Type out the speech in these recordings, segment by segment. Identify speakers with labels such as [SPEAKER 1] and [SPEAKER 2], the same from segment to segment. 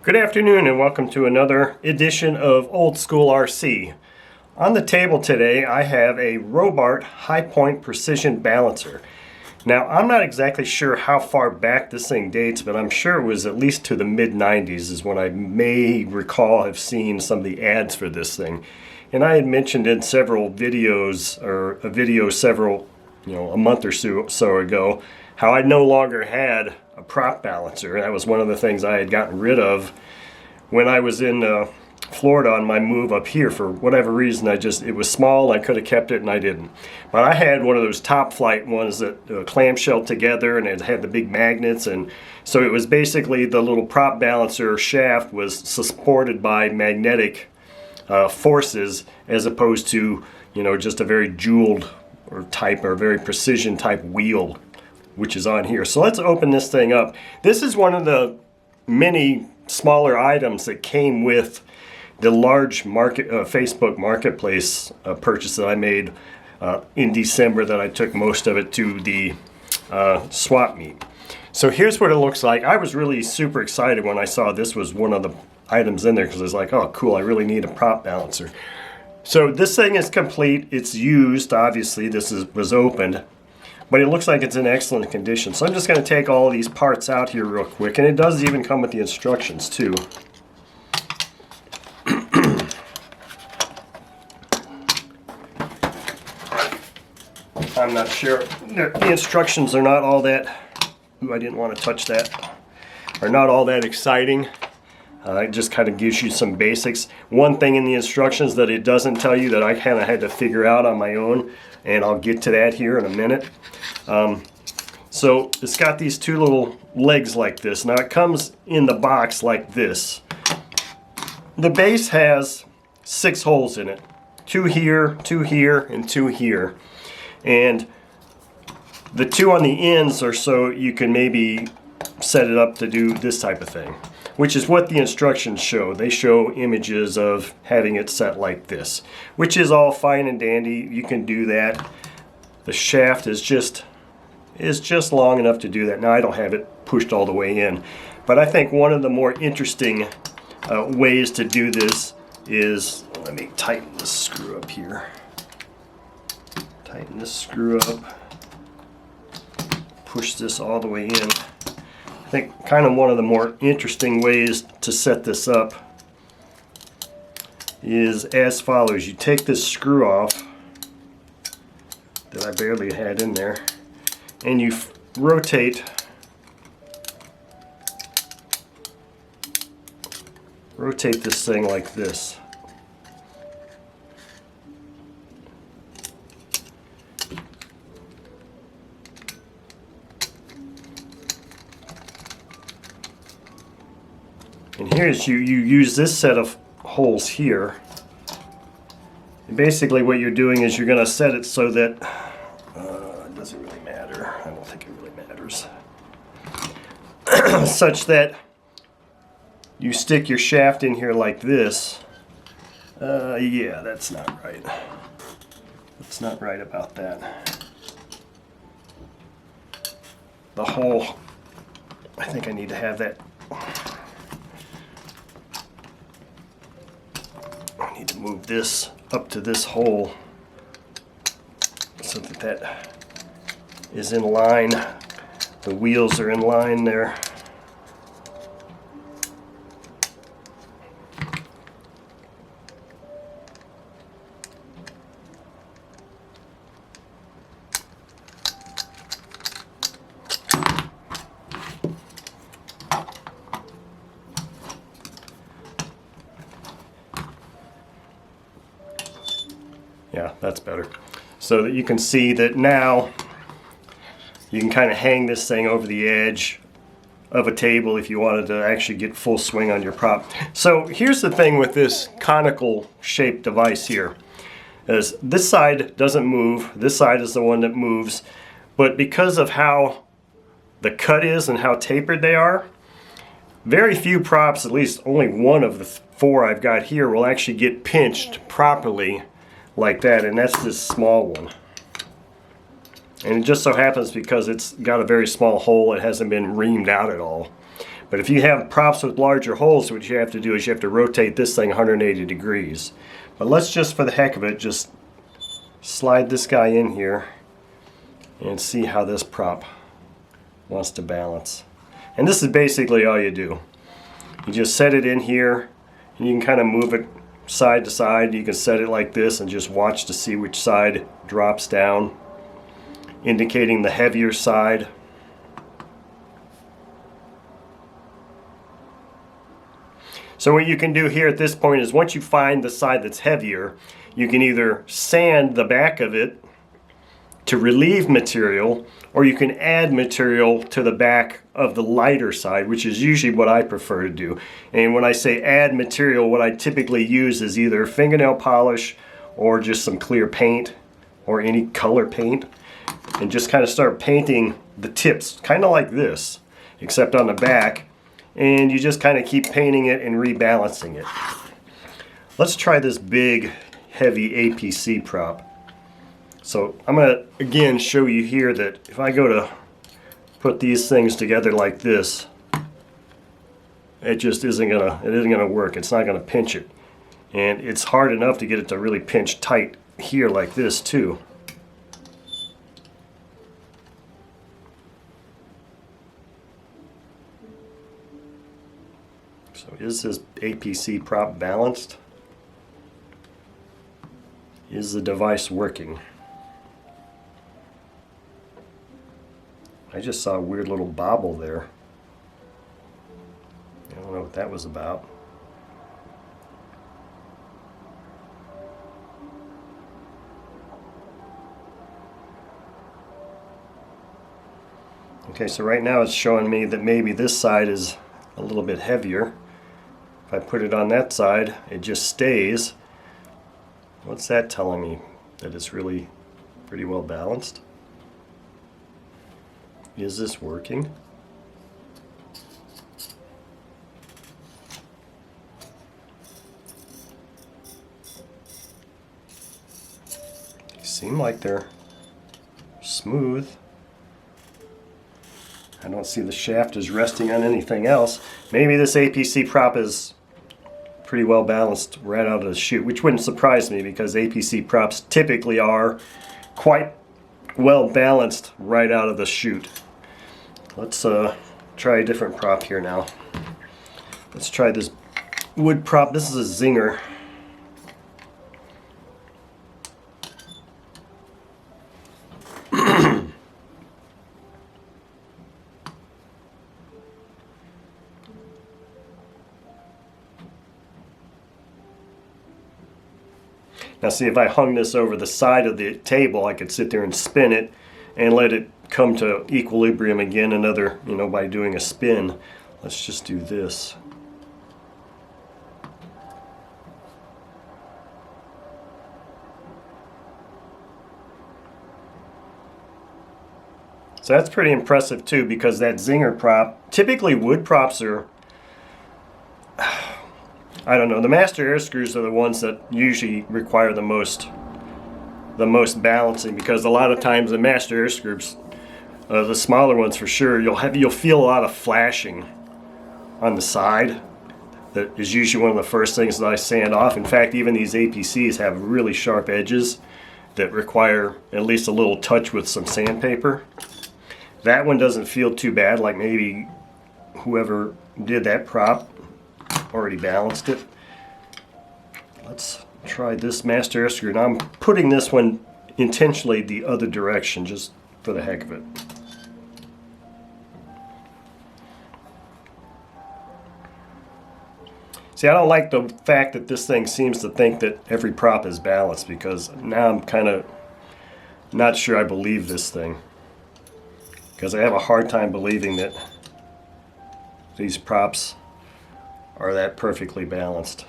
[SPEAKER 1] Good afternoon and welcome to another edition of Old School RC. On the table today I have a Robart High Point Precision Balancer. Now I'm not exactly sure how far back this thing dates, but I'm sure it was at least to the mid-90s is when I may recall have seen some of the ads for this thing. And I had mentioned in several videos, or a video a month or so ago, how I no longer had a prop balancer. That was one of the things I had gotten rid of when I was in Florida on my move up here. For whatever reason, it was small, I could have kept it and I didn't. But I had one of those top flight ones that clamshell together, and it had the big magnets, and so it was basically the little prop balancer shaft was supported by magnetic forces, as opposed to just a very jeweled or very precision type wheel, which is on here. So let's open this thing up. This is one of the many smaller items that came with the large Facebook Marketplace purchase that I made in December, that I took most of it to the swap meet. So here's what it looks like. I was really super excited when I saw this was one of the items in there, because I was like, oh cool, I really need a prop balancer. So this thing is complete. It's used, obviously. This was opened, but it looks like it's in excellent condition. So I'm just going to take all of these parts out here real quick, and it does even come with the instructions too. I'm not sure. The instructions are not all that, I didn't want to touch that, are not all that exciting. It just kind of gives you some basics. One thing in the instructions that it doesn't tell you that I kind of had to figure out on my own, and I'll get to that here in a minute. So it's got these two little legs like this. Now it comes in the box like this. The base has 6 holes in it. 2 here, 2 here, and 2 here. And the 2 on the ends are so you can maybe set it up to do this type of thing, which is what the instructions show. They show images of having it set like this, which is all fine and dandy. You can do that. The shaft is just long enough to do that. Now I don't have it pushed all the way in, but I think one of the more interesting ways to do this is, let me tighten this screw up here. Tighten this screw up. Push this all the way in. I think kind of one of the more interesting ways to set this up is as follows. You take this screw off that I barely had in there, and you rotate this thing like this. And here's you use this set of holes here. And basically what you're doing is you're going to set it so that it doesn't really matter. I don't think it really matters. Such that you stick your shaft in here like this. Yeah, that's not right. That's not right about that. The hole, I think I need to have that. I need to move this up to this hole so that is in line. The wheels are in line there. Yeah, that's better. So that you can see that now you can kind of hang this thing over the edge of a table if you wanted to actually get full swing on your prop. So here's the thing with this conical shaped device here, is this side doesn't move, this side is the one that moves, but because of how the cut is and how tapered they are, very few props, at least only one of the 4 I've got here, will actually get pinched properly like that, and that's this small one. And it just so happens because it's got a very small hole, it hasn't been reamed out at all. But if you have props with larger holes, what you have to do is you have to rotate this thing 180 degrees. But let's just, for the heck of it, just slide this guy in here and see how this prop wants to balance. And this is basically all you do. You just set it in here, and you can kind of move it side to side. You can set it like this and just watch to see which side drops down, indicating the heavier side. So what you can do here at this point is once you find the side that's heavier, you can either sand the back of it to relieve material, or you can add material to the back of the lighter side, which is usually what I prefer to do. And when I say add material, what I typically use is either fingernail polish or just some clear paint or any color paint, and just kind of start painting the tips, kind of like this, except on the back. And you just kind of keep painting it and rebalancing it. Let's try this big, heavy APC prop. So I'm going to again show you here that if I go to put these things together like this, it just isn't gonna work. It's not gonna pinch it, and it's hard enough to get it to really pinch tight here like this too. So is this APC prop balanced? Is the device working? I just saw a weird little bobble there. I don't know what that was about. Okay, so right now it's showing me that maybe this side is a little bit heavier. If I put it on that side, it just stays. What's that telling me? That it's really pretty well balanced? Is this working? They seem like they're smooth. I don't see the shaft is resting on anything else. Maybe this APC prop is pretty well balanced right out of the chute, which wouldn't surprise me because APC props typically are quite well balanced right out of the chute. Let's try a different prop here now. Let's try this wood prop. This is a zinger. Now see, if I hung this over the side of the table, I could sit there and spin it and let it come to equilibrium again by doing a spin. Let's just do this. So that's pretty impressive too, because that zinger prop, typically wood props are, I don't know, the master air screws are the ones that usually require the most balancing, because a lot of times the master air screws, the smaller ones for sure, you'll feel a lot of flashing on the side. That is usually one of the first things that I sand off. In fact, even these APCs have really sharp edges that require at least a little touch with some sandpaper. That one doesn't feel too bad, like maybe whoever did that prop already balanced it. Let's try this master air screw. Now I'm putting this one intentionally the other direction just for the heck of it. See, I don't like the fact that this thing seems to think that every prop is balanced, because now I'm kind of not sure I believe this thing. Because I have a hard time believing that these props are that perfectly balanced.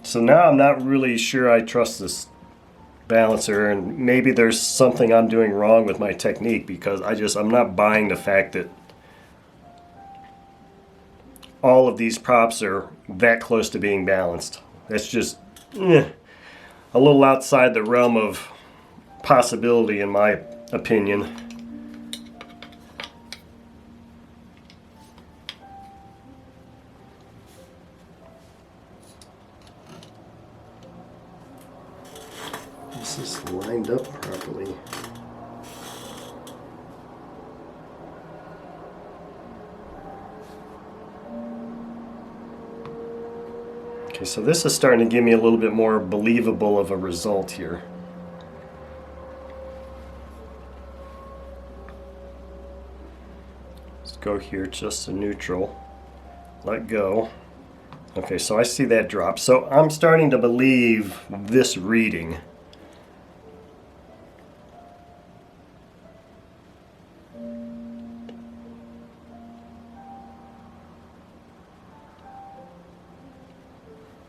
[SPEAKER 1] So now I'm not really sure I trust this balancer, and maybe there's something I'm doing wrong with my technique, because I'm not buying the fact that all of these props are that close to being balanced. That's just a little outside the realm of possibility in my opinion. up properly. Okay, so this is starting to give me a little bit more believable of a result here. Let's go here just to neutral. Let go. Okay, so I see that drop. So I'm starting to believe this reading.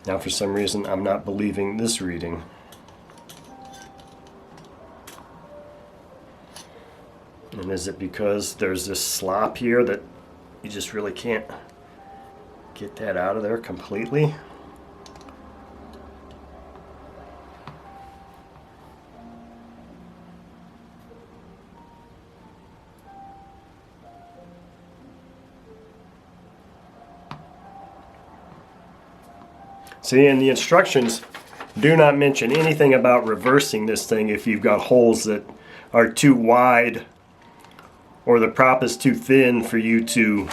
[SPEAKER 1] Now for some reason I'm not believing this reading. And is it because there's this slop here that you just really can't get that out of there completely? See, and the instructions do not mention anything about reversing this thing if you've got holes that are too wide or the prop is too thin for you to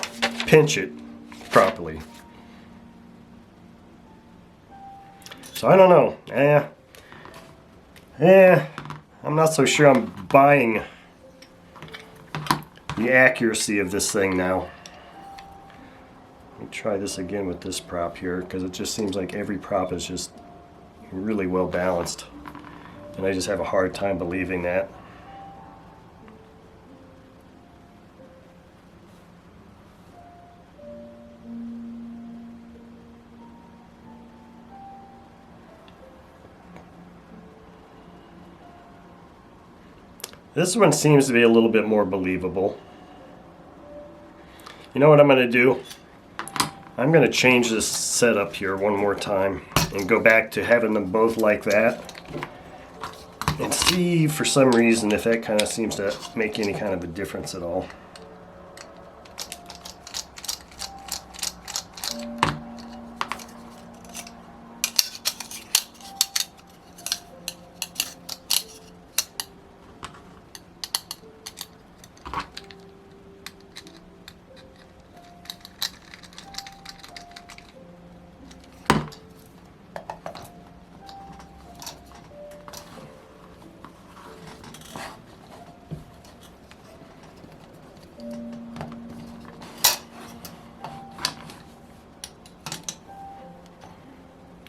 [SPEAKER 1] pinch it properly. So I don't know. I'm not so sure I'm buying the accuracy of this thing now. Let me try this again with this prop here, because it just seems like every prop is just really well balanced. And I just have a hard time believing that. This one seems to be a little bit more believable. You know what I'm going to do? I'm going to change this setup here one more time and go back to having them both like that and see for some reason if that kind of seems to make any kind of a difference at all.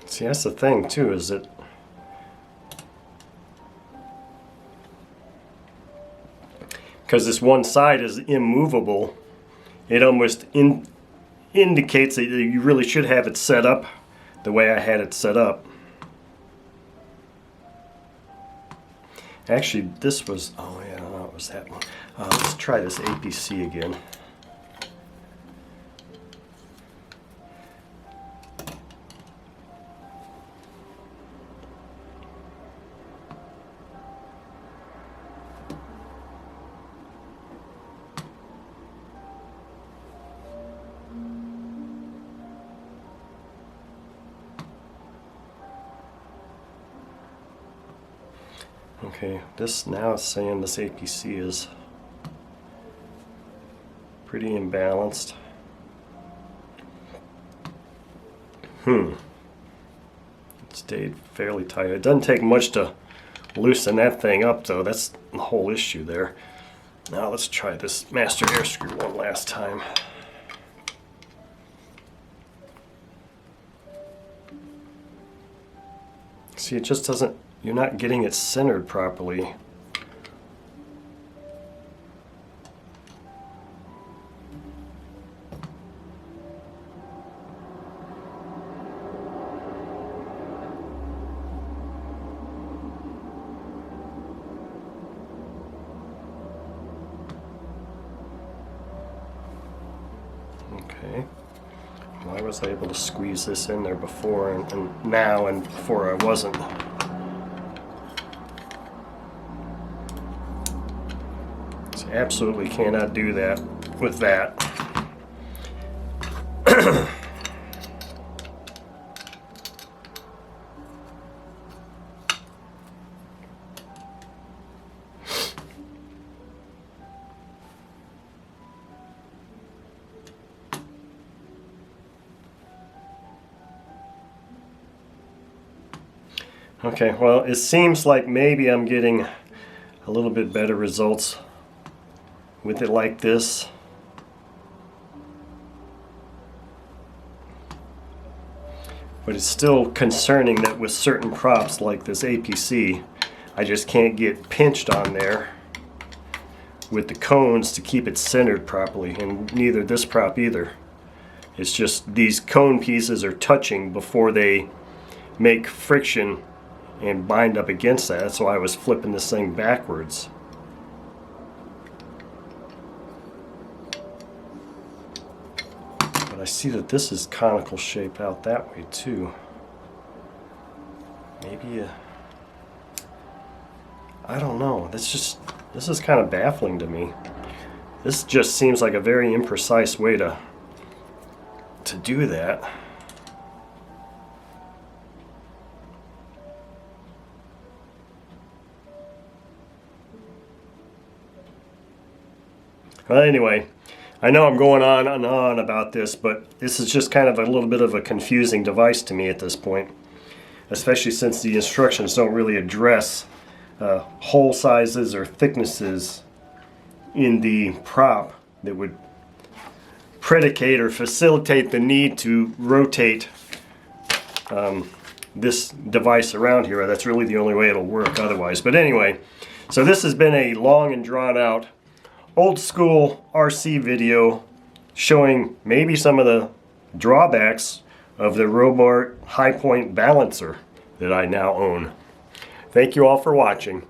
[SPEAKER 1] See, that's the thing too, is that because this one side is immovable, it almost indicates that you really should have it set up the way I had it set up. Actually, this was, oh yeah, no, it was that one. Let's try this APC again. Okay, this now is saying this APC is pretty imbalanced. It stayed fairly tight. It doesn't take much to loosen that thing up though. That's the whole issue there. Now let's try this master air screw one last time. See, it just doesn't, you're not getting it centered properly. Okay. Well, I was able to squeeze this in there before and now, and before I wasn't. So absolutely cannot do that with that. Okay, well, it seems like maybe I'm getting a little bit better results with it like this. But it's still concerning that with certain props like this APC, I just can't get pinched on there with the cones to keep it centered properly, and neither this prop either. It's just these cone pieces are touching before they make friction and bind up against that. That's why I was flipping this thing backwards. But I see that this is conical shaped out that way too. Maybe I don't know. This is kind of baffling to me. This just seems like a very imprecise way to do that. Well, anyway, I know I'm going on and on about this, but this is just kind of a little bit of a confusing device to me at this point, especially since the instructions don't really address hole sizes or thicknesses in the prop that would predicate or facilitate the need to rotate this device around here. That's really the only way it'll work otherwise. But anyway, so this has been a long and drawn out old school RC video showing maybe some of the drawbacks of the Robart high point balancer that I now own. Thank you all for watching.